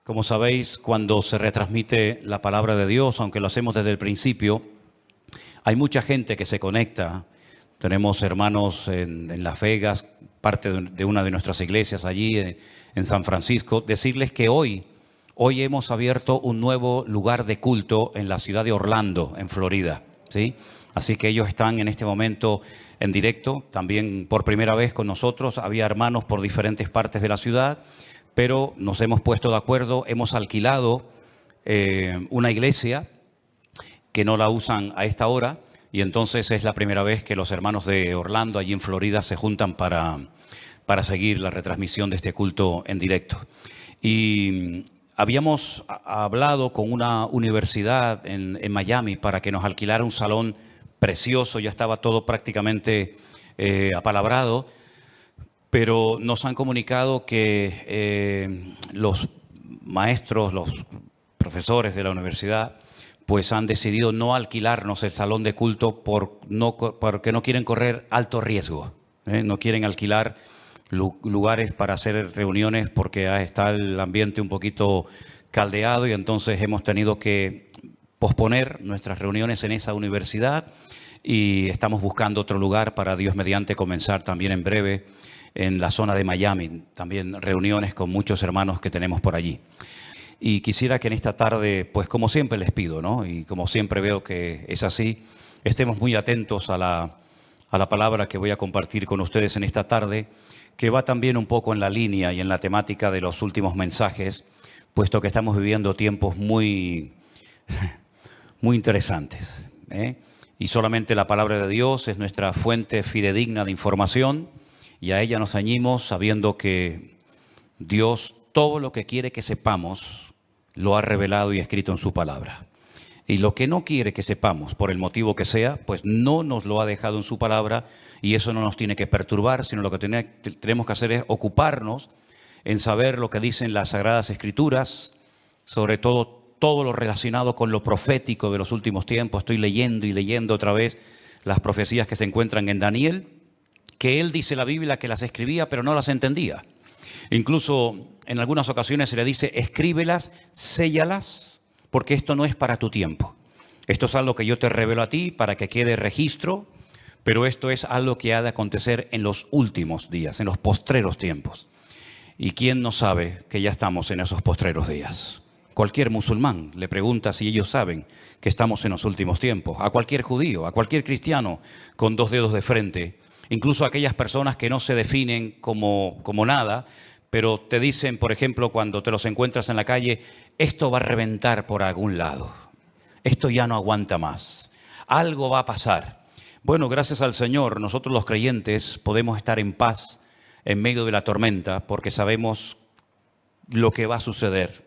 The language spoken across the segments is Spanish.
Como sabéis, cuando se retransmite la palabra de Dios, aunque lo hacemos desde el principio, hay mucha gente que se conecta. Tenemos hermanos en Las Vegas, parte de una de nuestras iglesias allí en San Francisco. Decirles que hoy hemos abierto un nuevo lugar de culto en la ciudad de Orlando, en Florida, ¿sí? Así que ellos están en este momento en directo, también por primera vez con nosotros. Había hermanos por diferentes partes de la ciudad, pero nos hemos puesto de acuerdo, hemos alquilado una iglesia que no la usan a esta hora, y entonces es la primera vez que los hermanos de Orlando, allí en Florida, se juntan para seguir la retransmisión de este culto en directo. Y habíamos hablado con una universidad en Miami para que nos alquilara un salón precioso, ya estaba todo prácticamente apalabrado, pero nos han comunicado que los maestros, los profesores de la universidad, pues han decidido no alquilarnos el salón de culto porque no quieren correr alto riesgo. No quieren alquilar lugares para hacer reuniones porque está el ambiente un poquito caldeado, y entonces hemos tenido que posponer nuestras reuniones en esa universidad y estamos buscando otro lugar para, Dios mediante, comenzar también en breve en la zona de Miami, también reuniones con muchos hermanos que tenemos por allí. Y quisiera que en esta tarde, pues como siempre les pido, ¿no? Y como siempre veo que es así, estemos muy atentos a la palabra que voy a compartir con ustedes en esta tarde, que va también un poco en la línea y en la temática de los últimos mensajes, puesto que estamos viviendo tiempos muy interesantes, Y solamente la palabra de Dios es nuestra fuente fidedigna de información, y a ella nos ceñimos sabiendo que Dios todo lo que quiere que sepamos lo ha revelado y escrito en su palabra. Y lo que no quiere que sepamos, por el motivo que sea, pues no nos lo ha dejado en su palabra, y eso no nos tiene que perturbar, sino lo que tenemos que hacer es ocuparnos en saber lo que dicen las Sagradas Escrituras, sobre todo lo relacionado con lo profético de los últimos tiempos. Estoy leyendo y leyendo otra vez las profecías que se encuentran en Daniel, que él dice la Biblia que las escribía pero no las entendía. Incluso en algunas ocasiones se le dice: escríbelas, séllalas, porque esto no es para tu tiempo. Esto es algo que yo te revelo a ti para que quede registro, pero esto es algo que ha de acontecer en los últimos días, en los postreros tiempos. ¿Y quién no sabe que ya estamos en esos postreros días? Cualquier musulmán le pregunta si ellos saben que estamos en los últimos tiempos. A cualquier judío, a cualquier cristiano con dos dedos de frente, incluso a aquellas personas que no se definen como nada, pero te dicen, por ejemplo, cuando te los encuentras en la calle: esto va a reventar por algún lado, esto ya no aguanta más, algo va a pasar. Bueno, gracias al Señor, nosotros los creyentes podemos estar en paz en medio de la tormenta, porque sabemos lo que va a suceder,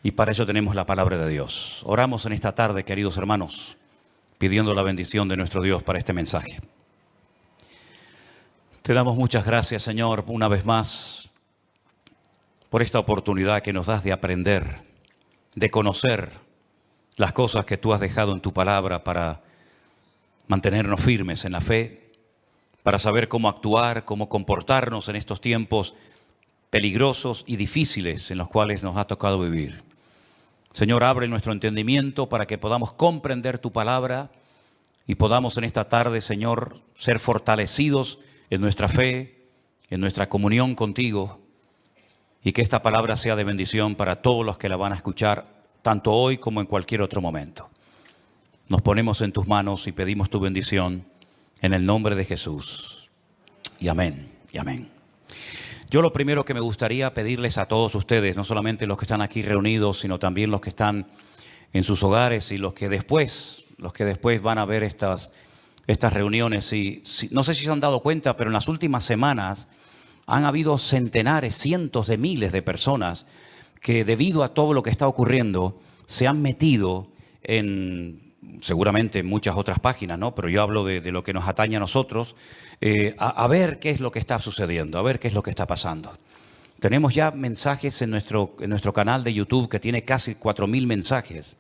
y para eso tenemos la palabra de Dios. Oramos en esta tarde, queridos hermanos, pidiendo la bendición de nuestro Dios para este mensaje. Te damos muchas gracias, Señor, una vez más, por esta oportunidad que nos das de aprender, de conocer las cosas que tú has dejado en tu palabra para mantenernos firmes en la fe, para saber cómo actuar, cómo comportarnos en estos tiempos peligrosos y difíciles en los cuales nos ha tocado vivir. Señor, abre nuestro entendimiento para que podamos comprender tu palabra y podamos en esta tarde, Señor, ser fortalecidos en nuestra fe, en nuestra comunión contigo, y que esta palabra sea de bendición para todos los que la van a escuchar, tanto hoy como en cualquier otro momento. Nos ponemos en tus manos y pedimos tu bendición en el nombre de Jesús. Y amén, y amén. Yo lo primero que me gustaría pedirles a todos ustedes, no solamente los que están aquí reunidos, sino también los que están en sus hogares y los que después van a ver estas reuniones. No sé si se han dado cuenta, pero en las últimas semanas han habido centenares, cientos de miles de personas que, debido a todo lo que está ocurriendo, se han metido en, seguramente en muchas otras páginas, ¿no? Pero yo hablo de lo que nos atañe a nosotros, a ver qué es lo que está sucediendo, a ver qué es lo que está pasando. Tenemos ya mensajes en nuestro canal de YouTube que tiene casi 4.000 mensajes.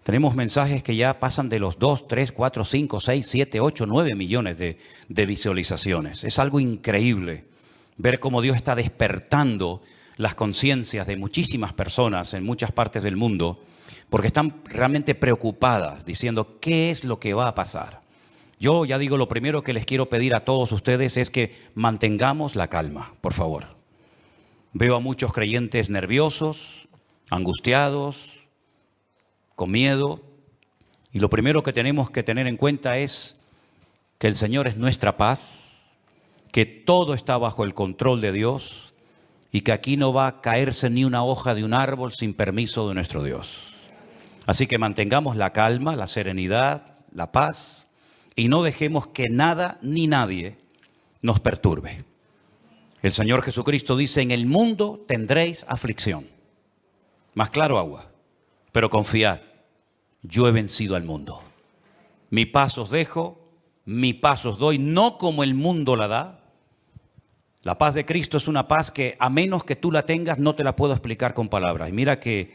Tenemos mensajes que ya pasan de los 2, 3, 4, 5, 6, 7, 8, 9 millones de visualizaciones. Es algo increíble ver cómo Dios está despertando las conciencias de muchísimas personas en muchas partes del mundo, porque están realmente preocupadas, diciendo, ¿qué es lo que va a pasar? Yo ya digo, lo primero que les quiero pedir a todos ustedes es que mantengamos la calma, por favor. Veo a muchos creyentes nerviosos, angustiados, con miedo, y lo primero que tenemos que tener en cuenta es que el Señor es nuestra paz, que todo está bajo el control de Dios y que aquí no va a caerse ni una hoja de un árbol sin permiso de nuestro Dios. Así que mantengamos la calma, la serenidad, la paz y no dejemos que nada ni nadie nos perturbe. El Señor Jesucristo dice, en el mundo tendréis aflicción. Más claro agua, pero confiad, yo he vencido al mundo. Mi paz os dejo, mi paz os doy, no como el mundo la da. La paz de Cristo es una paz que a menos que tú la tengas no te la puedo explicar con palabras. Y mira que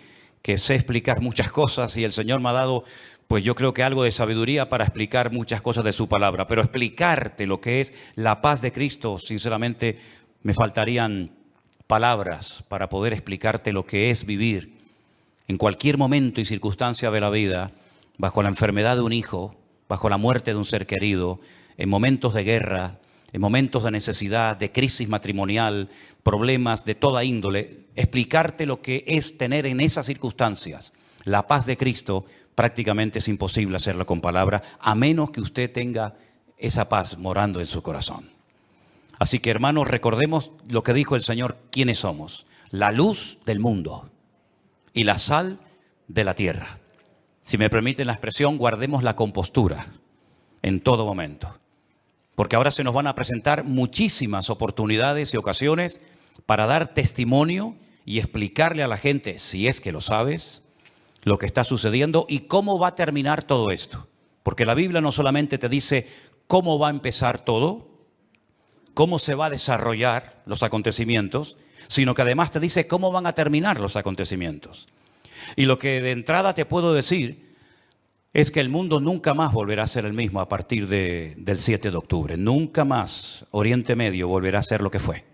sé explicar muchas cosas y el Señor me ha dado, pues yo creo que algo de sabiduría para explicar muchas cosas de su palabra. Pero explicarte lo que es la paz de Cristo, sinceramente me faltarían palabras para poder explicarte lo que es vivir en cualquier momento y circunstancia de la vida, bajo la enfermedad de un hijo, bajo la muerte de un ser querido, en momentos de guerra, en momentos de necesidad, de crisis matrimonial, problemas de toda índole, explicarte lo que es tener en esas circunstancias la paz de Cristo, prácticamente es imposible hacerlo con palabras, a menos que usted tenga esa paz morando en su corazón. Así que, hermanos, recordemos lo que dijo el Señor, quiénes somos: la luz del mundo y la sal de la tierra. Si me permiten la expresión, guardemos la compostura en todo momento. Porque ahora se nos van a presentar muchísimas oportunidades y ocasiones para dar testimonio y explicarle a la gente, si es que lo sabes, lo que está sucediendo y cómo va a terminar todo esto. Porque la Biblia no solamente te dice cómo va a empezar todo, cómo se va a desarrollar los acontecimientos, sino que además te dice cómo van a terminar los acontecimientos. Y lo que de entrada te puedo decir es que el mundo nunca más volverá a ser el mismo a partir del 7 de octubre. Nunca más Oriente Medio volverá a ser lo que fue.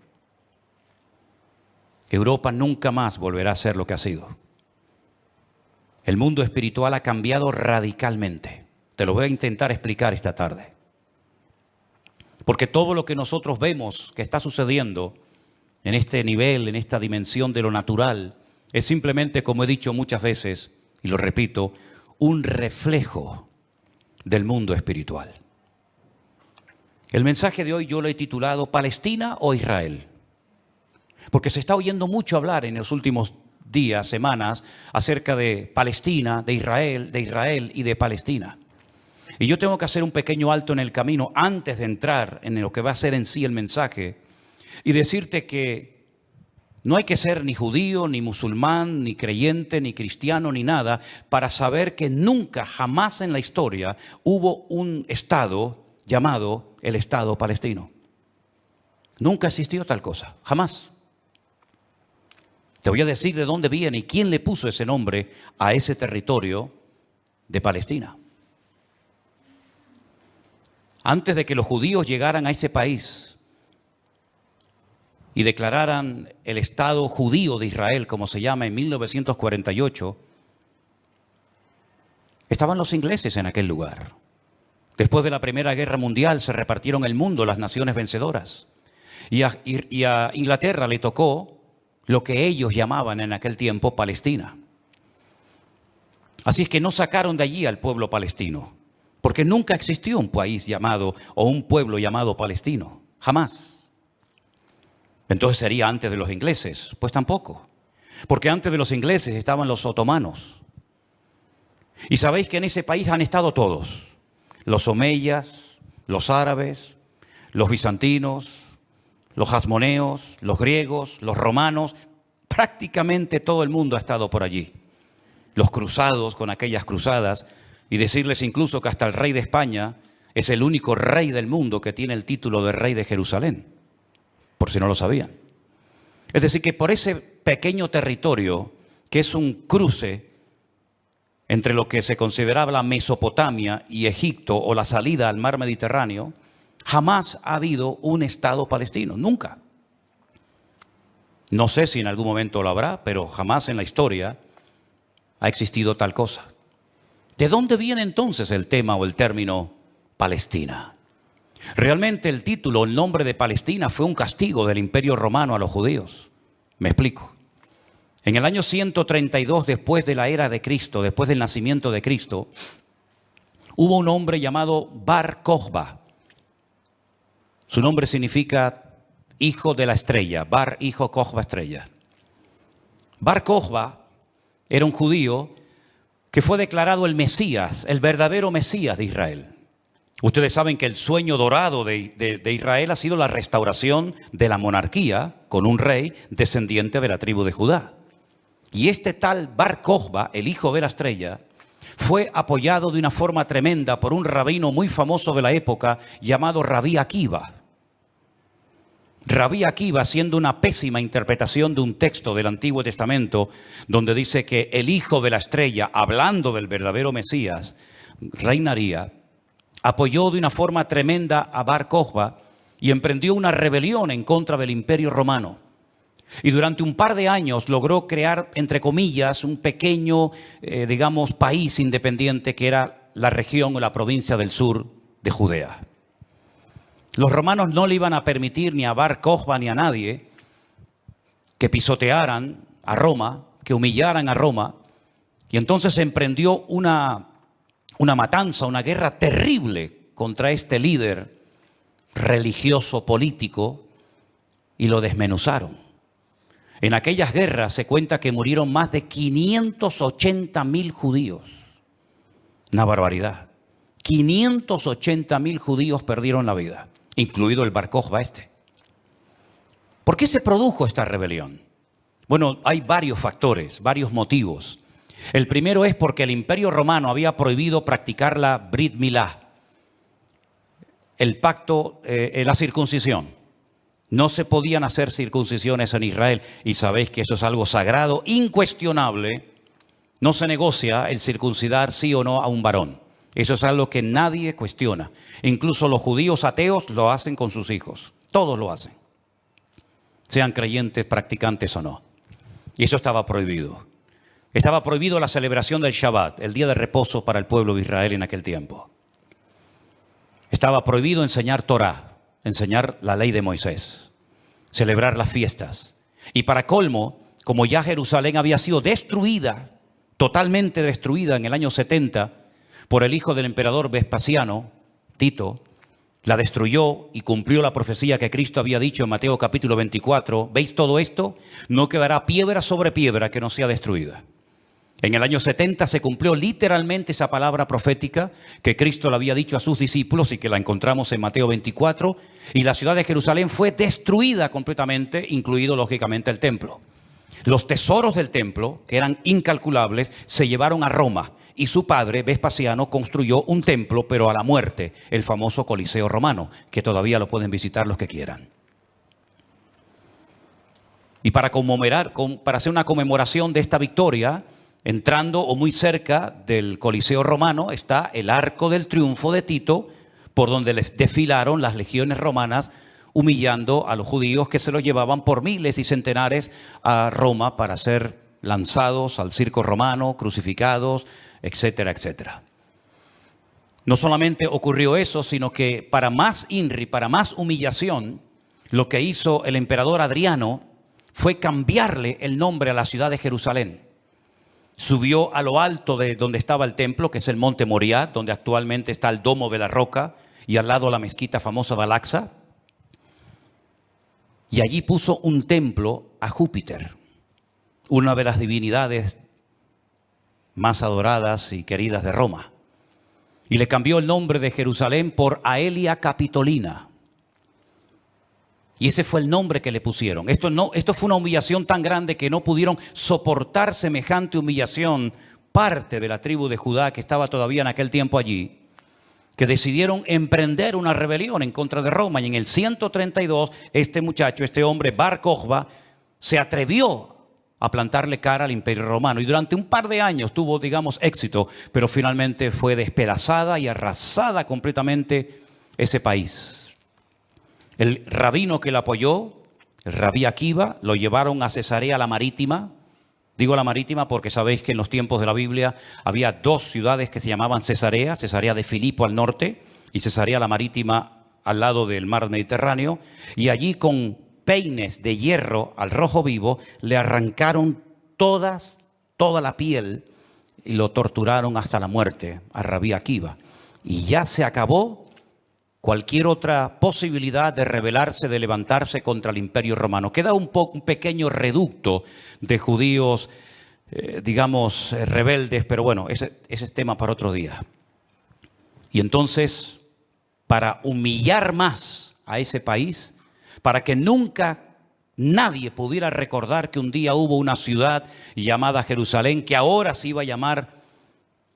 Europa nunca más volverá a ser lo que ha sido. El mundo espiritual ha cambiado radicalmente. Te lo voy a intentar explicar esta tarde. Porque todo lo que nosotros vemos que está sucediendo en este nivel, en esta dimensión de lo natural, es simplemente, como he dicho muchas veces, y lo repito, un reflejo del mundo espiritual. El mensaje de hoy yo lo he titulado ¿Palestina o Israel? Porque se está oyendo mucho hablar en los últimos días, semanas, acerca de Palestina, de Israel y de Palestina. Y yo tengo que hacer un pequeño alto en el camino antes de entrar en lo que va a ser en sí el mensaje y decirte que no hay que ser ni judío, ni musulmán, ni creyente, ni cristiano, ni nada, para saber que nunca, jamás en la historia hubo un Estado llamado el Estado palestino. Nunca existió tal cosa, jamás. Te voy a decir de dónde viene y quién le puso ese nombre a ese territorio de Palestina. Antes de que los judíos llegaran a ese país y declararan el Estado judío de Israel, como se llama, en 1948, estaban los ingleses en aquel lugar. Después de la Primera Guerra Mundial se repartieron el mundo las naciones vencedoras. Y a Inglaterra le tocó lo que ellos llamaban en aquel tiempo Palestina. Así es que no sacaron de allí al pueblo palestino, porque nunca existió un país llamado o un pueblo llamado palestino, jamás. Entonces sería antes de los ingleses, pues tampoco, porque antes de los ingleses estaban los otomanos. Y sabéis que en ese país han estado todos, los omeyas, los árabes, los bizantinos, los hasmoneos, los griegos, los romanos, prácticamente todo el mundo ha estado por allí. Los cruzados con aquellas cruzadas, y decirles incluso que hasta el rey de España es el único rey del mundo que tiene el título de rey de Jerusalén, por si no lo sabían. Es decir, que por ese pequeño territorio, que es un cruce entre lo que se consideraba la Mesopotamia y Egipto o la salida al mar Mediterráneo, jamás ha habido un Estado palestino, nunca. No sé si en algún momento lo habrá, pero jamás en la historia ha existido tal cosa. ¿De dónde viene entonces el tema o el término Palestina? Realmente el título, el nombre de Palestina fue un castigo del Imperio Romano a los judíos. Me explico. En el año 132 después de la era de Cristo, después del nacimiento de Cristo, hubo un hombre llamado Bar Kokhba. Su nombre significa hijo de la estrella, Bar, hijo, Kokhba, estrella. Bar Kokhba era un judío que fue declarado el Mesías, el verdadero Mesías de Israel. Ustedes saben que el sueño dorado de Israel ha sido la restauración de la monarquía con un rey descendiente de la tribu de Judá. Y este tal Bar Kokhba, el hijo de la estrella, fue apoyado de una forma tremenda por un rabino muy famoso de la época llamado Rabí Akiva. Rabí Akiva, haciendo una pésima interpretación de un texto del Antiguo Testamento donde dice que el hijo de la estrella, hablando del verdadero Mesías, reinaría, apoyó de una forma tremenda a Bar Kokhba y emprendió una rebelión en contra del Imperio Romano. Y durante un par de años logró crear, entre comillas, un pequeño, país independiente que era la región o la provincia del sur de Judea. Los romanos no le iban a permitir ni a Bar Kokhba ni a nadie que pisotearan a Roma, que humillaran a Roma. Y entonces emprendió una matanza, una guerra terrible contra este líder religioso político y lo desmenuzaron. En aquellas guerras se cuenta que murieron más de 580.000 judíos. Una barbaridad. 580.000 judíos perdieron la vida, incluido el Bar Kokhba este. ¿Por qué se produjo esta rebelión? Bueno, hay varios factores, varios motivos. El primero es porque el Imperio Romano había prohibido practicar la Brit Milá, el pacto, la circuncisión. No se podían hacer circuncisiones en Israel y sabéis que eso es algo sagrado, incuestionable. No se negocia el circuncidar sí o no a un varón. Eso es algo que nadie cuestiona. Incluso los judíos ateos lo hacen con sus hijos. Todos lo hacen. Sean creyentes, practicantes o no. Y eso estaba prohibido. Estaba prohibido la celebración del Shabbat, el día de reposo para el pueblo de Israel en aquel tiempo. Estaba prohibido enseñar Torah, enseñar la ley de Moisés, celebrar las fiestas. Y para colmo, como ya Jerusalén había sido destruida, totalmente destruida en el año 70 por el hijo del emperador Vespasiano, Tito, la destruyó y cumplió la profecía que Cristo había dicho en Mateo capítulo 24. ¿Veis todo esto? No quedará piedra sobre piedra que no sea destruida. En el año 70 se cumplió literalmente esa palabra profética que Cristo le había dicho a sus discípulos y que la encontramos en Mateo 24. Y la ciudad de Jerusalén fue destruida completamente, incluido lógicamente el templo. Los tesoros del templo, que eran incalculables, se llevaron a Roma. Y su padre, Vespasiano, construyó un templo, pero a la muerte, el famoso Coliseo Romano, que todavía lo pueden visitar los que quieran. Y para hacer una conmemoración de esta victoria, entrando o muy cerca del Coliseo Romano está el Arco del Triunfo de Tito, por donde les desfilaron las legiones romanas, humillando a los judíos que se los llevaban por miles y centenares a Roma para ser lanzados al circo romano, crucificados, etcétera, etcétera. No solamente ocurrió eso, sino que para más INRI, para más humillación, lo que hizo el emperador Adriano fue cambiarle el nombre a la ciudad de Jerusalén. Subió a lo alto de donde estaba el templo, que es el monte Moriah, donde actualmente está el Domo de la Roca, y al lado la mezquita famosa de Al-Aqsa. Y allí puso un templo a Júpiter, una de las divinidades más adoradas y queridas de Roma. Y le cambió el nombre de Jerusalén por Aelia Capitolina. Y ese fue el nombre que le pusieron. Esto fue una humillación tan grande que no pudieron soportar semejante humillación parte de la tribu de Judá que estaba todavía en aquel tiempo allí, que decidieron emprender una rebelión en contra de Roma. Y en el 132, este hombre, Bar Kokhba, se atrevió a plantarle cara al Imperio Romano. Y durante un par de años tuvo, éxito, pero finalmente fue despedazada y arrasada completamente ese país. El rabino que la apoyó Rabí Akiva lo llevaron a Cesarea la Marítima. Digo la Marítima porque sabéis que en los tiempos de la Biblia había dos ciudades que se llamaban Cesarea, Cesarea de Filipo al norte y Cesarea la Marítima al lado del mar Mediterráneo. Y allí con peines de hierro al rojo vivo le arrancaron toda la piel y lo torturaron hasta la muerte a Rabí Akiva. Y ya se acabó cualquier otra posibilidad de rebelarse, de levantarse contra el Imperio Romano. Queda un pequeño reducto de judíos, rebeldes, pero bueno, ese es tema para otro día. Y entonces, para humillar más a ese país, para que nunca nadie pudiera recordar que un día hubo una ciudad llamada Jerusalén, que ahora se iba a llamar,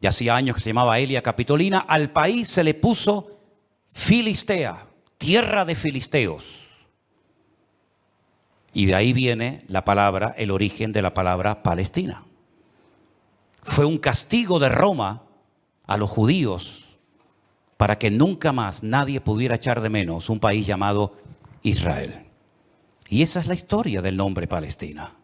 ya hacía años que se llamaba Elia Capitolina, al país se le puso Filistea, tierra de filisteos. Y de ahí viene la palabra, el origen de la palabra Palestina. Fue un castigo de Roma a los judíos para que nunca más nadie pudiera echar de menos un país llamado Israel. Y esa es la historia del nombre Palestina.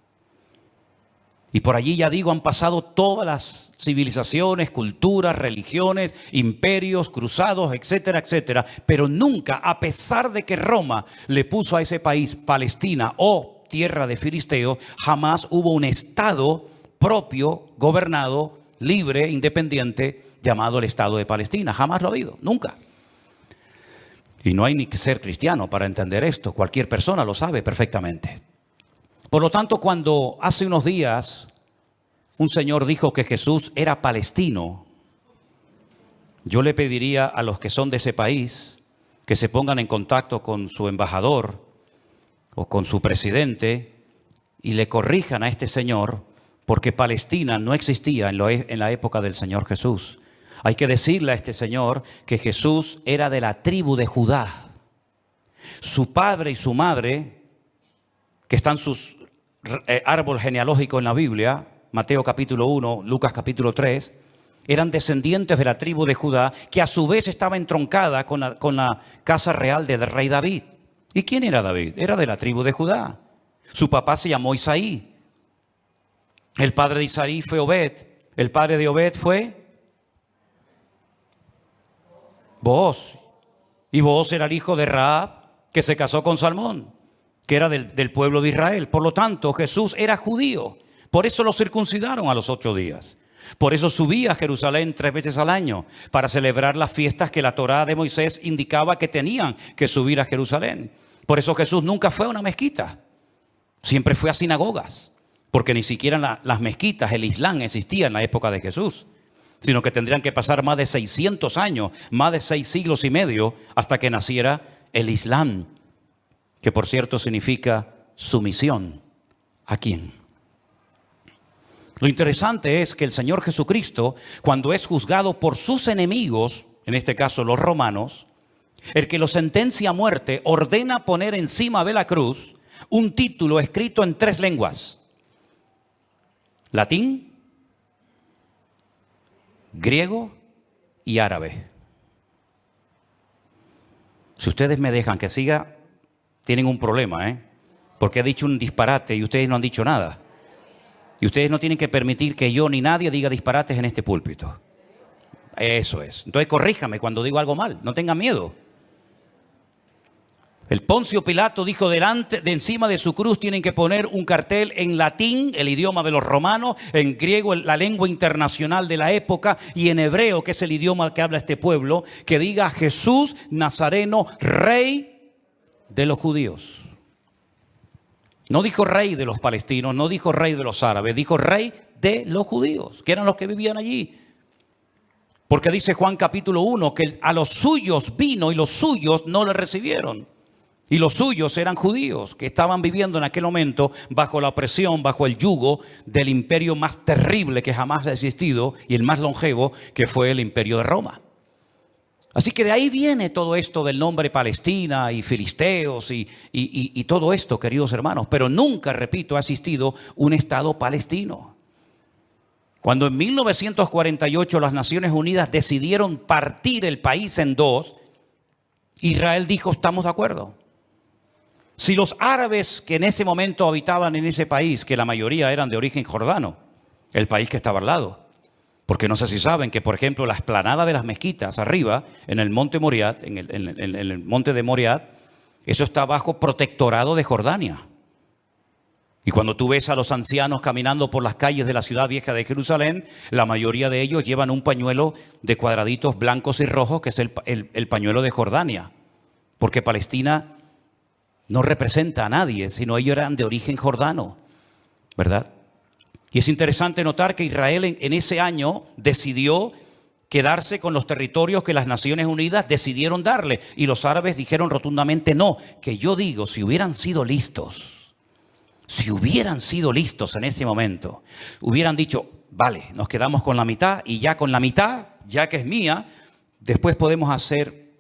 Y por allí, ya digo, han pasado todas las civilizaciones, culturas, religiones, imperios, cruzados, etcétera, etcétera. Pero nunca, a pesar de que Roma le puso a ese país Palestina o tierra de filisteos, jamás hubo un estado propio, gobernado, libre, independiente, llamado el Estado de Palestina. Jamás lo ha habido, nunca. Y no hay ni que ser cristiano para entender esto. Cualquier persona lo sabe perfectamente. Por lo tanto, cuando hace unos días un señor dijo que Jesús era palestino, yo le pediría a los que son de ese país que se pongan en contacto con su embajador o con su presidente y le corrijan a este señor, porque Palestina no existía en la época del Señor Jesús. Hay que decirle a este señor que Jesús era de la tribu de Judá. Su padre y su madre, que están sus árbol genealógico en la Biblia, Mateo capítulo 1, Lucas capítulo 3, eran descendientes de la tribu de Judá, que a su vez estaba entroncada con la casa real del rey David. ¿Y quién era David? Era de la tribu de Judá. Su papá se llamó Isaí. El padre de Isaí fue Obed. El padre de Obed fue Booz. Y Booz era el hijo de Rahab, que se casó con Salmón, que era del pueblo de Israel. Por lo tanto, Jesús era judío. Por eso lo circuncidaron a los 8 días. Por eso subía a Jerusalén 3 veces al año, para celebrar las fiestas que la Torá de Moisés indicaba que tenían que subir a Jerusalén. Por eso Jesús nunca fue a una mezquita. Siempre fue a sinagogas. Porque ni siquiera las mezquitas, el Islam, existía en la época de Jesús. Sino que tendrían que pasar más de 600 años, más de 6 siglos y medio, hasta que naciera el Islam. Que por cierto significa sumisión. ¿A quién? Lo interesante es que el Señor Jesucristo, cuando es juzgado por sus enemigos, en este caso los romanos, el que lo sentencia a muerte, ordena poner encima de la cruz un título escrito en 3 lenguas: latín, griego y árabe. Si ustedes me dejan que siga, tienen un problema, porque he dicho un disparate y ustedes no han dicho nada. Y ustedes no tienen que permitir que yo ni nadie diga disparates en este púlpito. Eso es. Entonces corríjame cuando digo algo mal, no tengan miedo. El Poncio Pilato dijo: de encima de su cruz tienen que poner un cartel en latín, el idioma de los romanos, en griego, la lengua internacional de la época, y en hebreo, que es el idioma que habla este pueblo, que diga: Jesús Nazareno, rey de los judíos. No dijo rey de los palestinos, no dijo rey de los árabes, dijo rey de los judíos, que eran los que vivían allí. Porque dice Juan capítulo 1 que a los suyos vino y los suyos no le recibieron. Y los suyos eran judíos que estaban viviendo en aquel momento bajo la opresión, bajo el yugo del imperio más terrible que jamás ha existido y el más longevo, que fue el imperio de Roma. Así que de ahí viene todo esto del nombre Palestina y filisteos y todo esto, queridos hermanos. Pero nunca, repito, ha existido un Estado palestino. Cuando en 1948 las Naciones Unidas decidieron partir el país en 2, Israel dijo: estamos de acuerdo. Si los árabes que en ese momento habitaban en ese país, que la mayoría eran de origen jordano, el país que estaba al lado, porque no sé si saben que, por ejemplo, la explanada de las mezquitas arriba, en el monte Moriat, en el monte de Moriat, eso está bajo protectorado de Jordania. Y cuando tú ves a los ancianos caminando por las calles de la ciudad vieja de Jerusalén, la mayoría de ellos llevan un pañuelo de cuadraditos blancos y rojos, que es el pañuelo de Jordania. Porque Palestina no representa a nadie, sino ellos eran de origen jordano, ¿verdad? Y es interesante notar que Israel en ese año decidió quedarse con los territorios que las Naciones Unidas decidieron darle. Y los árabes dijeron rotundamente no. Que yo digo, si hubieran sido listos en ese momento, hubieran dicho, vale, nos quedamos con la mitad y ya con la mitad, ya que es mía, después podemos hacer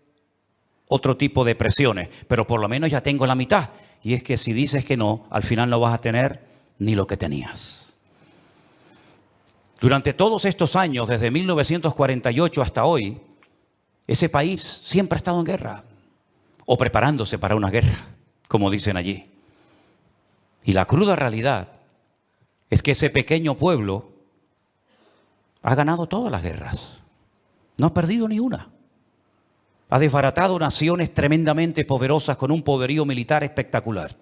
otro tipo de presiones, pero por lo menos ya tengo la mitad. Y es que si dices que no, al final no vas a tener ni lo que tenías. Durante todos estos años, desde 1948 hasta hoy, ese país siempre ha estado en guerra, o preparándose para una guerra, como dicen allí. Y la cruda realidad es que ese pequeño pueblo ha ganado todas las guerras. No ha perdido ni una. Ha desbaratado naciones tremendamente poderosas con un poderío militar espectacular.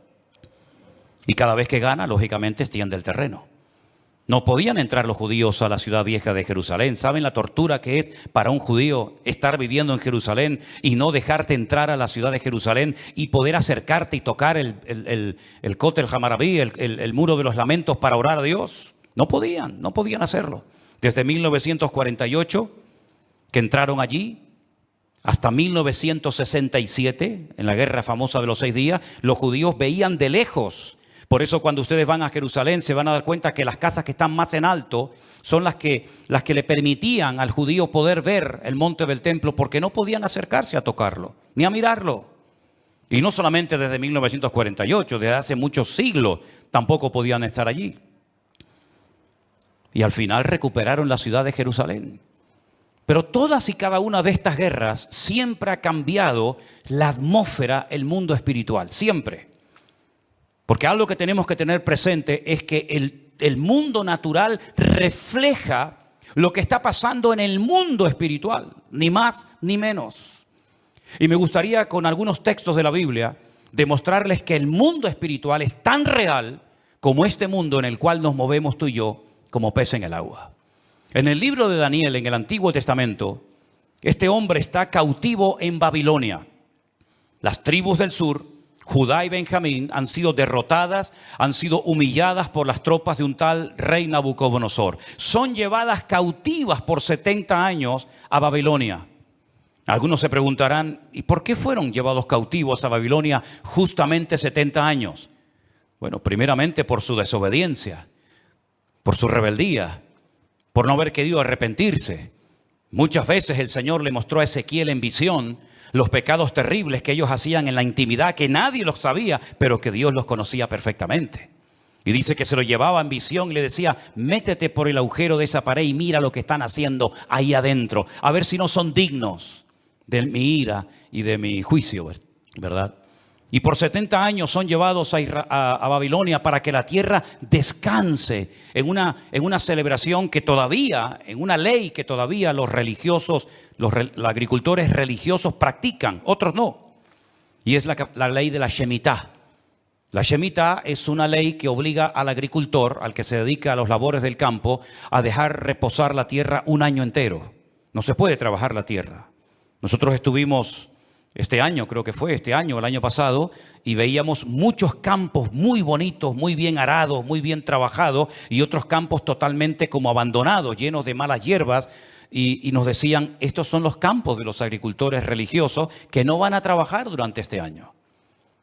Y cada vez que gana, lógicamente, extiende el terreno. No podían entrar los judíos a la ciudad vieja de Jerusalén. ¿Saben la tortura que es para un judío estar viviendo en Jerusalén y no dejarte entrar a la ciudad de Jerusalén y poder acercarte y tocar el Kotel Hamarabí, el muro de los lamentos para orar a Dios? No podían hacerlo. Desde 1948, que entraron allí, hasta 1967, en la guerra famosa de los 6 días, los judíos veían de lejos. Por eso cuando ustedes van a Jerusalén se van a dar cuenta que las casas que están más en alto son las que le permitían al judío poder ver el monte del templo, porque no podían acercarse a tocarlo, ni a mirarlo. Y no solamente desde 1948, desde hace muchos siglos tampoco podían estar allí. Y al final recuperaron la ciudad de Jerusalén. Pero todas y cada una de estas guerras siempre ha cambiado la atmósfera, el mundo espiritual, siempre. Porque algo que tenemos que tener presente es que el mundo natural refleja lo que está pasando en el mundo espiritual, ni más ni menos. Y me gustaría con algunos textos de la Biblia demostrarles que el mundo espiritual es tan real como este mundo en el cual nos movemos tú y yo como pez en el agua. En el libro de Daniel, en el Antiguo Testamento, este hombre está cautivo en Babilonia. Las tribus del sur, Judá y Benjamín, han sido derrotadas, han sido humilladas por las tropas de un tal rey Nabucodonosor. Son llevadas cautivas por 70 años a Babilonia. Algunos se preguntarán, ¿y por qué fueron llevados cautivos a Babilonia justamente 70 años? Bueno, primeramente por su desobediencia, por su rebeldía, por no haber querido arrepentirse. Muchas veces el Señor le mostró a Ezequiel en visión los pecados terribles que ellos hacían en la intimidad, que nadie los sabía, pero que Dios los conocía perfectamente. Y dice que se lo llevaba en visión y le decía, métete por el agujero de esa pared y mira lo que están haciendo ahí adentro, a ver si no son dignos de mi ira y de mi juicio, ¿verdad? Y por 70 años son llevados a Babilonia para que la tierra descanse en una celebración que todavía, en una ley que todavía los religiosos, los agricultores religiosos practican, otros no. Y es la ley de la Shemitah. La Shemitah es una ley que obliga al agricultor, al que se dedica a los labores del campo, a dejar reposar la tierra un año entero. No se puede trabajar la tierra. Nosotros estuvimos este año, creo que fue este año, el año pasado, y veíamos muchos campos muy bonitos, muy bien arados, muy bien trabajados, y otros campos totalmente como abandonados, llenos de malas hierbas, y nos decían, estos son los campos de los agricultores religiosos que no van a trabajar durante este año.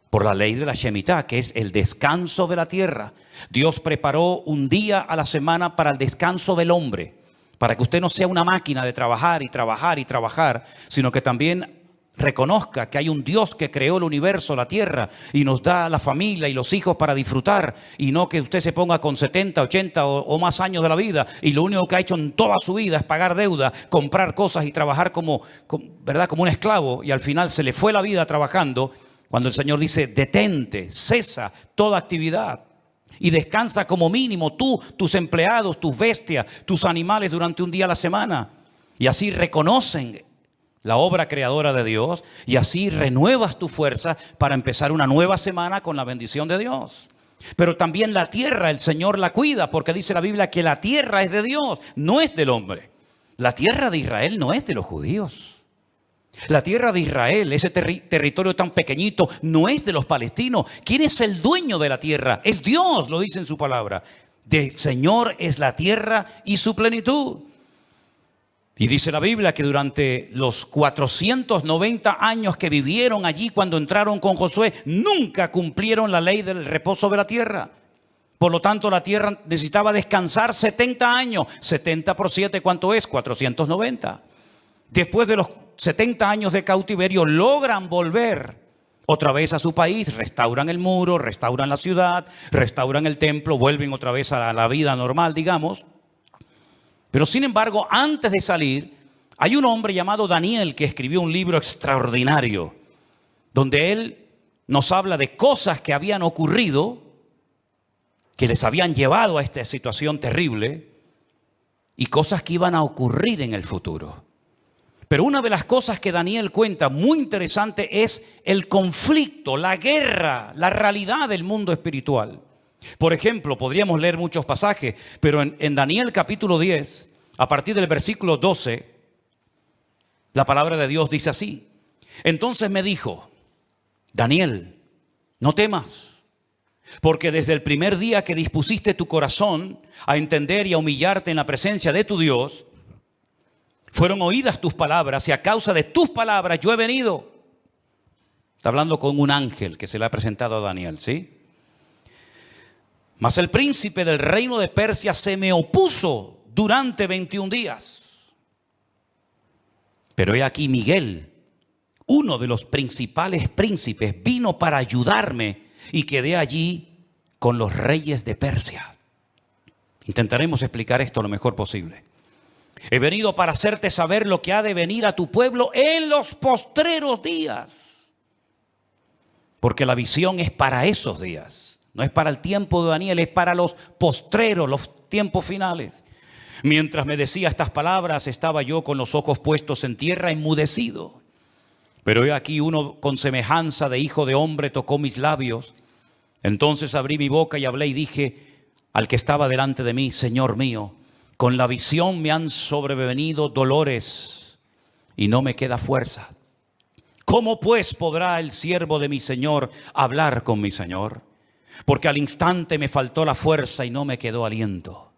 Por la ley de la Shemitah, que es el descanso de la tierra. Dios preparó un día a la semana para el descanso del hombre, para que usted no sea una máquina de trabajar y trabajar y trabajar, sino que también reconozca que hay un Dios que creó el universo, la tierra, y nos da la familia y los hijos para disfrutar, y no que usted se ponga con 70, 80 o más años de la vida y lo único que ha hecho en toda su vida es pagar deuda, comprar cosas y trabajar ¿verdad? Como un esclavo, y al final se le fue la vida trabajando Cuando el Señor dice, detente, cesa toda actividad y descansa como mínimo tú, tus empleados, tus bestias, tus animales durante un día a la semana. Y así reconocen la obra creadora de Dios y así renuevas tu fuerza para empezar una nueva semana con la bendición de Dios. Pero también la tierra, el Señor la cuida, porque dice la Biblia que la tierra es de Dios, no es del hombre. La tierra de Israel no es de los judíos. La tierra de Israel, ese territorio tan pequeñito, no es de los palestinos. ¿Quién es el dueño de la tierra? Es Dios, lo dice en su palabra. Del Señor es la tierra y su plenitud. Y dice la Biblia que durante los 490 años que vivieron allí cuando entraron con Josué, nunca cumplieron la ley del reposo de la tierra. Por lo tanto, la tierra necesitaba descansar 70 años. 70 por 7, ¿cuánto es? 490. Después de los 70 años de cautiverio, logran volver otra vez a su país, restauran el muro, restauran la ciudad, restauran el templo, vuelven otra vez a la vida normal, digamos. Pero sin embargo, antes de salir, hay un hombre llamado Daniel que escribió un libro extraordinario, donde él nos habla de cosas que habían ocurrido, que les habían llevado a esta situación terrible, y cosas que iban a ocurrir en el futuro. Pero una de las cosas que Daniel cuenta muy interesante es el conflicto, la guerra, la realidad del mundo espiritual. Por ejemplo, podríamos leer muchos pasajes, pero en Daniel capítulo 10, a partir del versículo 12, la palabra de Dios dice así. Entonces me dijo, Daniel, no temas, porque desde el primer día que dispusiste tu corazón a entender y a humillarte en la presencia de tu Dios, fueron oídas tus palabras y a causa de tus palabras yo he venido. Está hablando con un ángel que se le ha presentado a Daniel, ¿sí? Mas el príncipe del reino de Persia se me opuso durante 21 días. Pero he aquí Miguel, uno de los principales príncipes, vino para ayudarme y quedé allí con los reyes de Persia. Intentaremos explicar esto lo mejor posible. He venido para hacerte saber lo que ha de venir a tu pueblo en los postreros días. Porque la visión es para esos días. No es para el tiempo de Daniel, es para los postreros, los tiempos finales. Mientras me decía estas palabras, estaba yo con los ojos puestos en tierra, enmudecido. Pero he aquí uno con semejanza de hijo de hombre tocó mis labios. Entonces abrí mi boca y hablé y dije al que estaba delante de mí, Señor mío, con la visión me han sobrevenido dolores y no me queda fuerza. ¿Cómo pues podrá el siervo de mi Señor hablar con mi Señor? Porque al instante me faltó la fuerza y no me quedó aliento.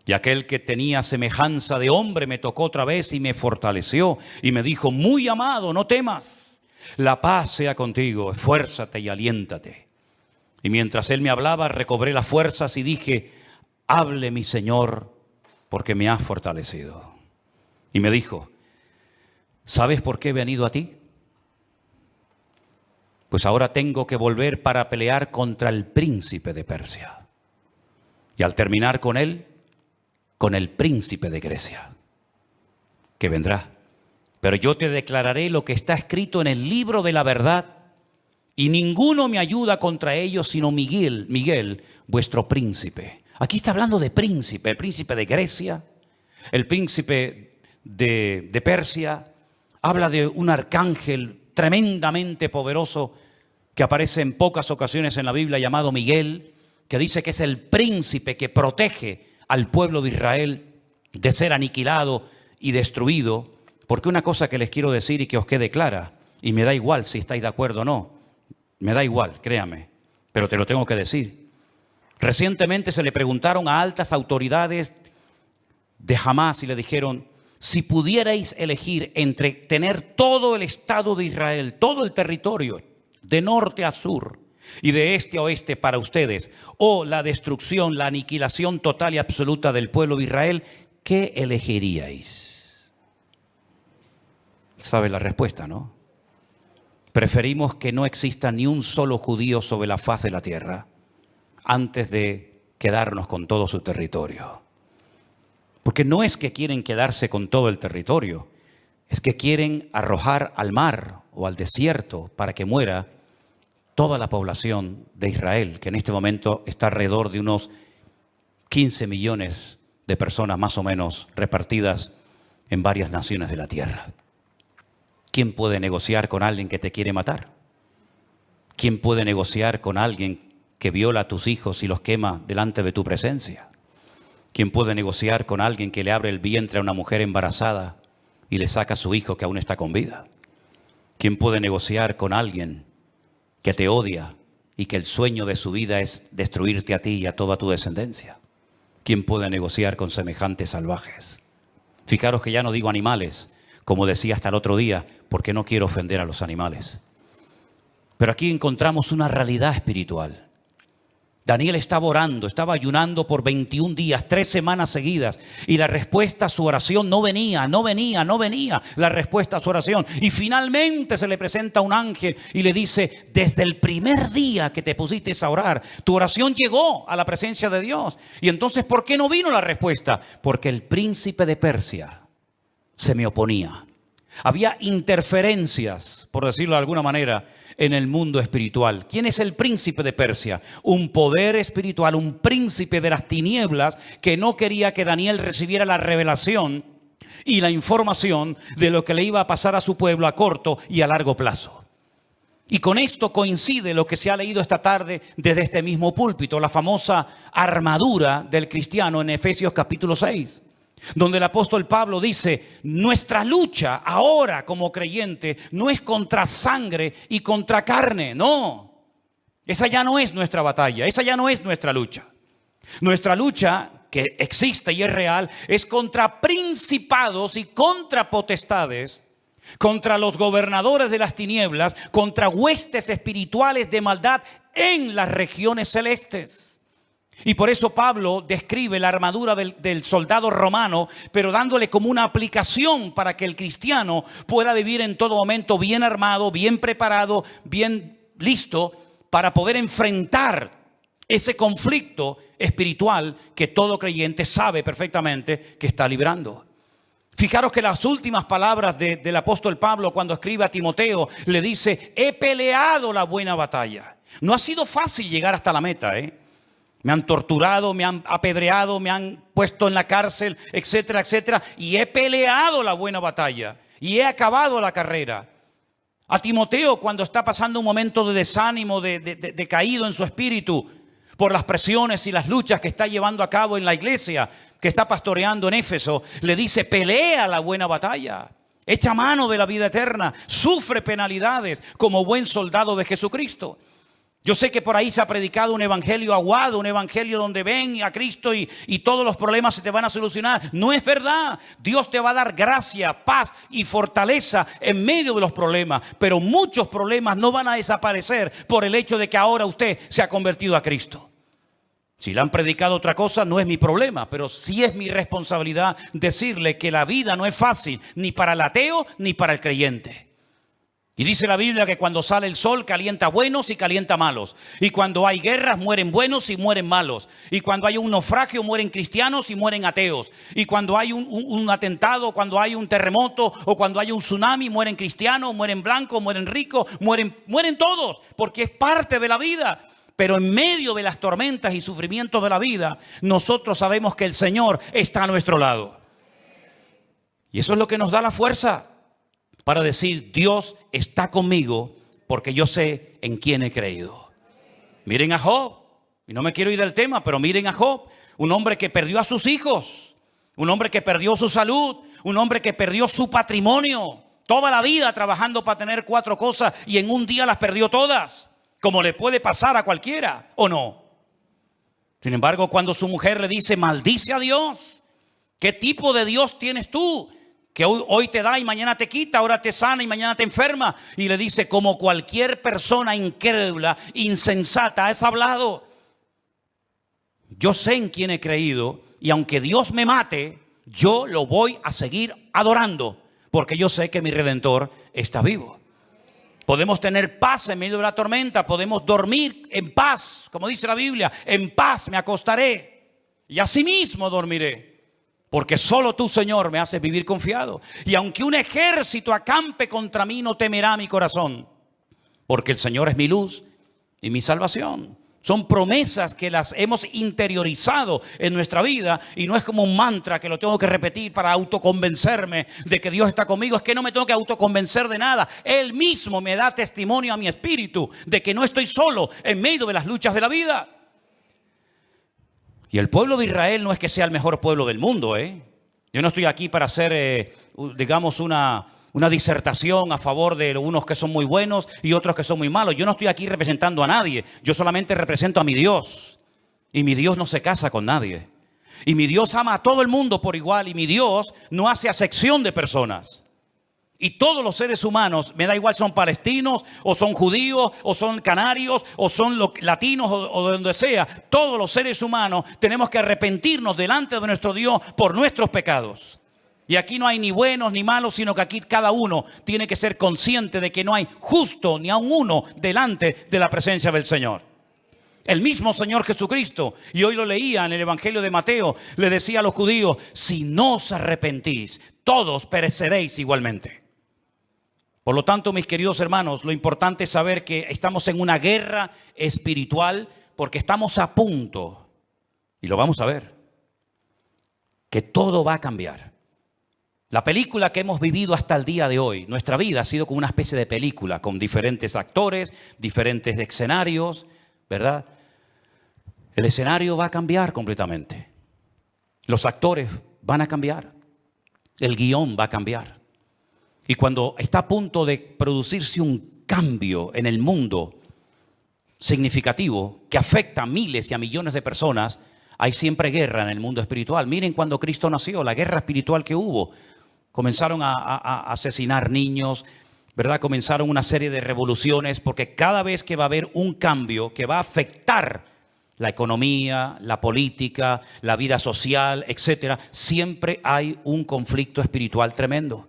Y aquel que tenía semejanza de hombre me tocó otra vez y me fortaleció y me dijo, muy amado, no temas, la paz sea contigo, esfuérzate y aliéntate. Y mientras él me hablaba, recobré las fuerzas y dije, hable mi Señor, porque me has fortalecido. Y me dijo, ¿sabes por qué he venido a ti? Pues ahora tengo que volver para pelear contra el príncipe de Persia. Y al terminar con él, con el príncipe de Grecia, que vendrá. Pero yo te declararé lo que está escrito en el libro de la verdad, y ninguno me ayuda contra ellos sino Miguel, vuestro príncipe. Aquí está hablando de príncipe, el príncipe de Grecia, el príncipe de Persia. Habla de un arcángel tremendamente poderoso que aparece en pocas ocasiones en la Biblia llamado Miguel, que dice que es el príncipe que protege al pueblo de Israel de ser aniquilado y destruido. Porque una cosa que les quiero decir y que os quede clara, y me da igual si estáis de acuerdo o no, me da igual, créame, pero te lo tengo que decir. Recientemente se le preguntaron a altas autoridades de Hamás y le dijeron, si pudierais elegir entre tener todo el Estado de Israel, todo el territorio, de norte a sur y de este a oeste para ustedes, o la destrucción, la aniquilación total y absoluta del pueblo de Israel, ¿qué elegiríais? ¿Sabe la respuesta, no? Preferimos que no exista ni un solo judío sobre la faz de la tierra antes de quedarnos con todo su territorio. Porque no es que quieren quedarse con todo el territorio, es que quieren arrojar al mar o al desierto para que muera toda la población de Israel, que en este momento está alrededor de unos 15 millones de personas más o menos repartidas en varias naciones de la tierra. ¿Quién puede negociar con alguien que te quiere matar? ¿Quién puede negociar con alguien que viola a tus hijos y los quema delante de tu presencia? ¿Quién puede negociar con alguien que le abre el vientre a una mujer embarazada y le saca a su hijo que aún está con vida? ¿Quién puede negociar con alguien que te odia y que el sueño de su vida es destruirte a ti y a toda tu descendencia? ¿Quién puede negociar con semejantes salvajes? Fijaros que ya no digo animales, como decía hasta el otro día, porque no quiero ofender a los animales. Pero aquí encontramos una realidad espiritual. Daniel estaba orando, estaba ayunando por 21 días, 3 semanas seguidas, y la respuesta a su oración no venía la respuesta a su oración. Y finalmente se le presenta un ángel y le dice: desde el primer día que te pusiste a orar, tu oración llegó a la presencia de Dios. Y entonces, ¿por qué no vino la respuesta? Porque el príncipe de Persia se me oponía. Había interferencias, por decirlo de alguna manera, en el mundo espiritual. ¿Quién es el príncipe de Persia? Un poder espiritual, un príncipe de las tinieblas que no quería que Daniel recibiera la revelación y la información de lo que le iba a pasar a su pueblo a corto y a largo plazo. Y con esto coincide lo que se ha leído esta tarde desde este mismo púlpito, la famosa armadura del cristiano en Efesios capítulo 6. Donde el apóstol Pablo dice: nuestra lucha ahora como creyente no es contra sangre y contra carne, no. Esa ya no es nuestra batalla, esa ya no es nuestra lucha. Nuestra lucha, que existe y es real, es contra principados y contra potestades, contra los gobernadores de las tinieblas, contra huestes espirituales de maldad en las regiones celestes. Y por eso Pablo describe la armadura del soldado romano, pero dándole como una aplicación para que el cristiano pueda vivir en todo momento bien armado, bien preparado, bien listo para poder enfrentar ese conflicto espiritual que todo creyente sabe perfectamente que está librando. Fijaros que las últimas palabras del apóstol Pablo cuando escribe a Timoteo le dice: he peleado la buena batalla. No ha sido fácil llegar hasta la meta, Me han torturado, me han apedreado, me han puesto en la cárcel, etcétera, etcétera. Y he peleado la buena batalla y he acabado la carrera. A Timoteo, cuando está pasando un momento de desánimo, de caído en su espíritu por las presiones y las luchas que está llevando a cabo en la iglesia que está pastoreando en Éfeso, le dice: pelea la buena batalla, echa mano de la vida eterna, sufre penalidades como buen soldado de Jesucristo. Yo sé que por ahí se ha predicado un evangelio aguado, un evangelio donde ven a Cristo y todos los problemas se te van a solucionar. No es verdad. Dios te va a dar gracia, paz y fortaleza en medio de los problemas. Pero muchos problemas no van a desaparecer por el hecho de que ahora usted se ha convertido a Cristo. Si le han predicado otra cosa, no es mi problema, pero sí es mi responsabilidad decirle que la vida no es fácil, ni para el ateo ni para el creyente. Y dice la Biblia que cuando sale el sol calienta buenos y calienta malos. Y cuando hay guerras mueren buenos y mueren malos. Y cuando hay un naufragio mueren cristianos y mueren ateos. Y cuando hay un atentado, cuando hay un terremoto o cuando hay un tsunami, mueren cristianos, mueren blancos, mueren ricos, mueren todos. Porque es parte de la vida. Pero en medio de las tormentas y sufrimientos de la vida, nosotros sabemos que el Señor está a nuestro lado. Y eso es lo que nos da la fuerza para decir: Dios está conmigo porque yo sé en quién he creído. Miren a Job, y no me quiero ir del tema, pero miren a Job, un hombre que perdió a sus hijos, un hombre que perdió su salud, un hombre que perdió su patrimonio, toda la vida trabajando para tener 4 cosas y en un día las perdió todas, como le puede pasar a cualquiera, ¿o no? Sin embargo, cuando su mujer le dice: maldice a Dios, ¿qué tipo de Dios tienes tú? Que hoy te da y mañana te quita, ahora te sana y mañana te enferma. Y le dice: como cualquier persona incrédula, insensata, has hablado. Yo sé en quién he creído y aunque Dios me mate, yo lo voy a seguir adorando, porque yo sé que mi Redentor está vivo. Podemos tener paz en medio de la tormenta, podemos dormir en paz, como dice la Biblia: en paz me acostaré y asimismo dormiré. Porque solo tú, Señor, me haces vivir confiado. Y aunque un ejército acampe contra mí, no temerá mi corazón. Porque el Señor es mi luz y mi salvación. Son promesas que las hemos interiorizado en nuestra vida y no es como un mantra que lo tengo que repetir para autoconvencerme de que Dios está conmigo. Es que no me tengo que autoconvencer de nada. Él mismo me da testimonio a mi espíritu de que no estoy solo en medio de las luchas de la vida. Y el pueblo de Israel no es que sea el mejor pueblo del mundo, Yo no estoy aquí para hacer, digamos, una disertación a favor de unos que son muy buenos y otros que son muy malos. Yo no estoy aquí representando a nadie. Yo solamente represento a mi Dios. Y mi Dios no se casa con nadie. Y mi Dios ama a todo el mundo por igual. Y mi Dios no hace acepción de personas. Y todos los seres humanos, me da igual son palestinos, o son judíos, o son canarios, o son latinos, o de donde sea. Todos los seres humanos tenemos que arrepentirnos delante de nuestro Dios por nuestros pecados. Y aquí no hay ni buenos ni malos, sino que aquí cada uno tiene que ser consciente de que no hay justo ni aun uno delante de la presencia del Señor. El mismo Señor Jesucristo, y hoy lo leía en el Evangelio de Mateo, le decía a los judíos: si no os arrepentís, todos pereceréis igualmente. Por lo tanto, mis queridos hermanos, lo importante es saber que estamos en una guerra espiritual porque estamos a punto, y lo vamos a ver, que todo va a cambiar. La película que hemos vivido hasta el día de hoy, nuestra vida ha sido como una especie de película con diferentes actores, diferentes escenarios, ¿verdad? El escenario va a cambiar completamente. Los actores van a cambiar. El guión va a cambiar. Y cuando está a punto de producirse un cambio en el mundo significativo que afecta a miles y a millones de personas, hay siempre guerra en el mundo espiritual. Miren cuando Cristo nació, la guerra espiritual que hubo. Comenzaron a asesinar niños, ¿verdad? Comenzaron una serie de revoluciones porque cada vez que va a haber un cambio que va a afectar la economía, la política, la vida social, etcétera, siempre hay un conflicto espiritual tremendo.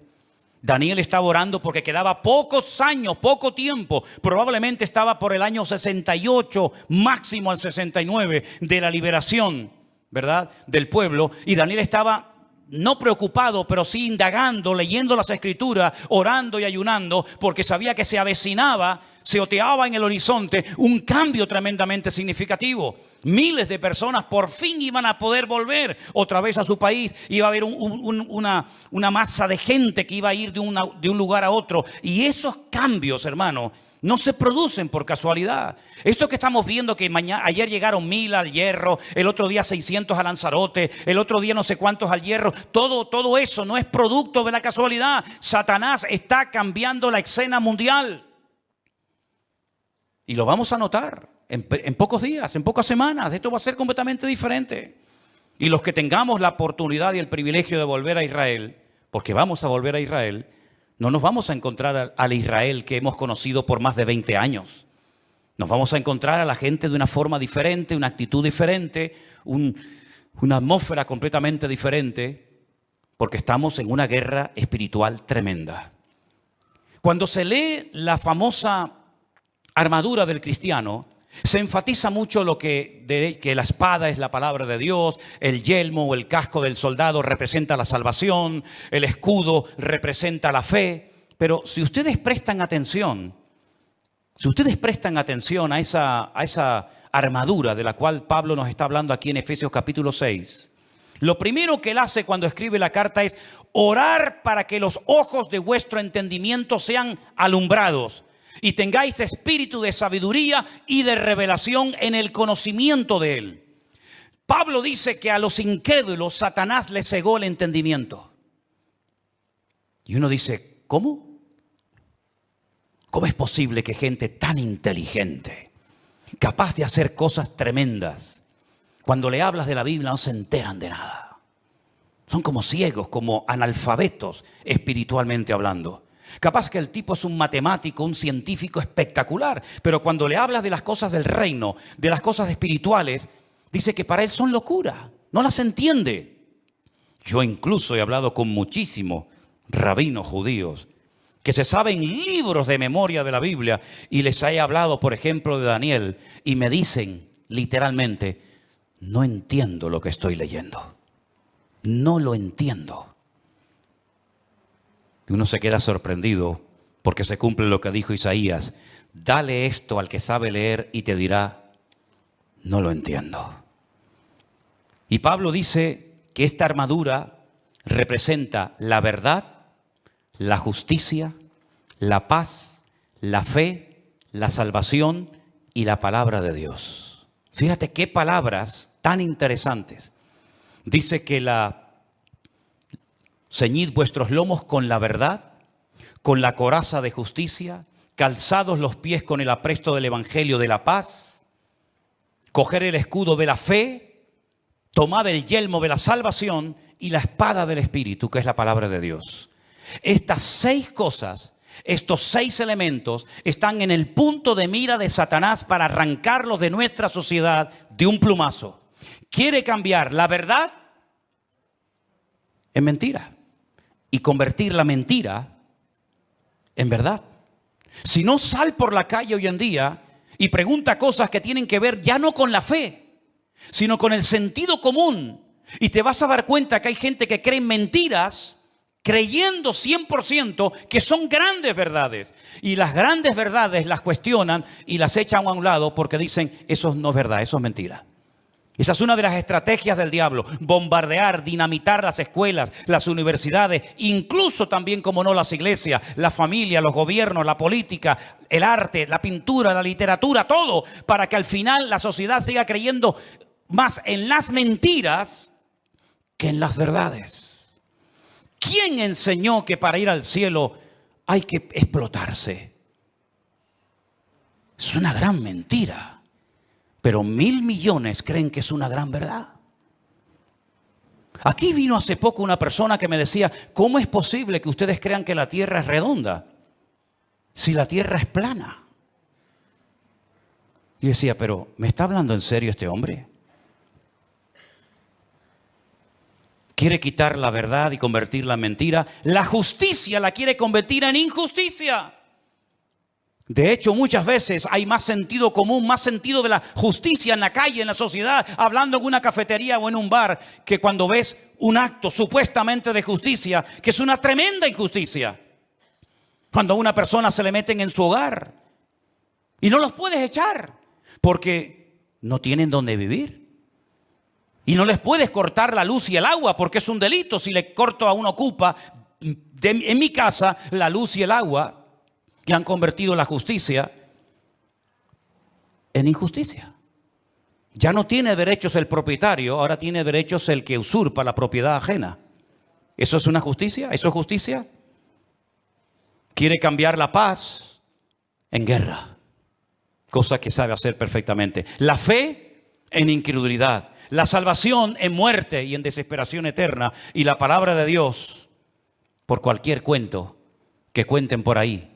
Daniel estaba orando porque quedaba pocos años, poco tiempo, probablemente estaba por el año 68, máximo al 69 de la liberación, ¿verdad?, del pueblo, y Daniel estaba no preocupado, pero sí indagando, leyendo las escrituras, orando y ayunando, porque sabía que se avecinaba, se oteaba en el horizonte un cambio tremendamente significativo. Miles de personas por fin iban a poder volver otra vez a su país. Iba a haber una masa de gente que iba a ir de un lugar a otro. Y esos cambios, hermano, no se producen por casualidad. Esto que estamos viendo, que ayer llegaron 1000 al Hierro, el otro día 600 a Lanzarote, el otro día no sé cuántos al Hierro, todo eso no es producto de la casualidad. Satanás está cambiando la escena mundial. Y lo vamos a notar en pocos días, en pocas semanas. Esto va a ser completamente diferente. Y los que tengamos la oportunidad y el privilegio de volver a Israel, porque vamos a volver a Israel, no nos vamos a encontrar al Israel que hemos conocido por más de 20 años. Nos vamos a encontrar a la gente de una forma diferente, una actitud diferente, una atmósfera completamente diferente, porque estamos en una guerra espiritual tremenda. Cuando se lee la famosa armadura del cristiano, se enfatiza mucho que la espada es la palabra de Dios, el yelmo o el casco del soldado representa la salvación, el escudo representa la fe. Pero si ustedes prestan atención a esa armadura de la cual Pablo nos está hablando aquí en Efesios capítulo 6, lo primero que él hace cuando escribe la carta es orar para que los ojos de vuestro entendimiento sean alumbrados y tengáis espíritu de sabiduría y de revelación en el conocimiento de Él. Pablo dice que a los incrédulos Satanás les cegó el entendimiento. Y uno dice, ¿cómo? ¿Cómo es posible que gente tan inteligente, capaz de hacer cosas tremendas, cuando le hablas de la Biblia no se enteran de nada? Son como ciegos, como analfabetos espiritualmente hablando. Capaz que el tipo es un matemático, un científico espectacular, pero cuando le hablas de las cosas del reino, de las cosas espirituales, dice que para él son locura, no las entiende. Yo incluso he hablado con muchísimos rabinos judíos que se saben libros de memoria de la Biblia y les he hablado, por ejemplo, de Daniel y me dicen literalmente, no entiendo lo que estoy leyendo, no lo entiendo. Y uno se queda sorprendido porque se cumple lo que dijo Isaías. Dale esto al que sabe leer y te dirá, no lo entiendo. Y Pablo dice que esta armadura representa la verdad, la justicia, la paz, la fe, la salvación y la palabra de Dios. Fíjate qué palabras tan interesantes. Dice que ceñid vuestros lomos con la verdad, con la coraza de justicia, calzados los pies con el apresto del evangelio de la paz, coger el escudo de la fe, tomad el yelmo de la salvación y la espada del Espíritu, que es la palabra de Dios. Estas 6 cosas, estos 6 elementos están en el punto de mira de Satanás para arrancarlos de nuestra sociedad de un plumazo. Quiere cambiar la verdad en mentira y convertir la mentira en verdad. Si no, sal por la calle hoy en día y pregunta cosas que tienen que ver ya no con la fe, sino con el sentido común. Y te vas a dar cuenta que hay gente que cree en mentiras creyendo 100% que son grandes verdades. Y las grandes verdades las cuestionan y las echan a un lado porque dicen, eso no es verdad, eso es mentira. Esa es una de las estrategias del diablo, bombardear, dinamitar las escuelas, las universidades, incluso también, como no, las iglesias, la familia, los gobiernos, la política, el arte, la pintura, la literatura, todo, para que al final la sociedad siga creyendo más en las mentiras que en las verdades. ¿Quién enseñó que para ir al cielo hay que explotarse? Es una gran mentira. Pero 1.000 millones creen que es una gran verdad. Aquí vino hace poco una persona que me decía, ¿cómo es posible que ustedes crean que la tierra es redonda si la tierra es plana? Y decía, pero ¿me está hablando en serio este hombre? Quiere quitar la verdad y convertirla en mentira. La justicia la quiere convertir en injusticia. De hecho, muchas veces hay más sentido común, más sentido de la justicia en la calle, en la sociedad, hablando en una cafetería o en un bar, que cuando ves un acto supuestamente de justicia, que es una tremenda injusticia. Cuando a una persona se le meten en su hogar y no los puedes echar porque no tienen dónde vivir. Y no les puedes cortar la luz y el agua porque es un delito si le corto a un ocupa en mi casa la luz y el agua. Y han convertido la justicia en injusticia. Ya no tiene derechos el propietario, ahora tiene derechos el que usurpa la propiedad ajena. ¿Eso es una justicia? ¿Eso es justicia? Quiere cambiar la paz en guerra, cosa que sabe hacer perfectamente. La fe en incredulidad, la salvación en muerte y en desesperación eterna, y la palabra de Dios por cualquier cuento que cuenten por ahí.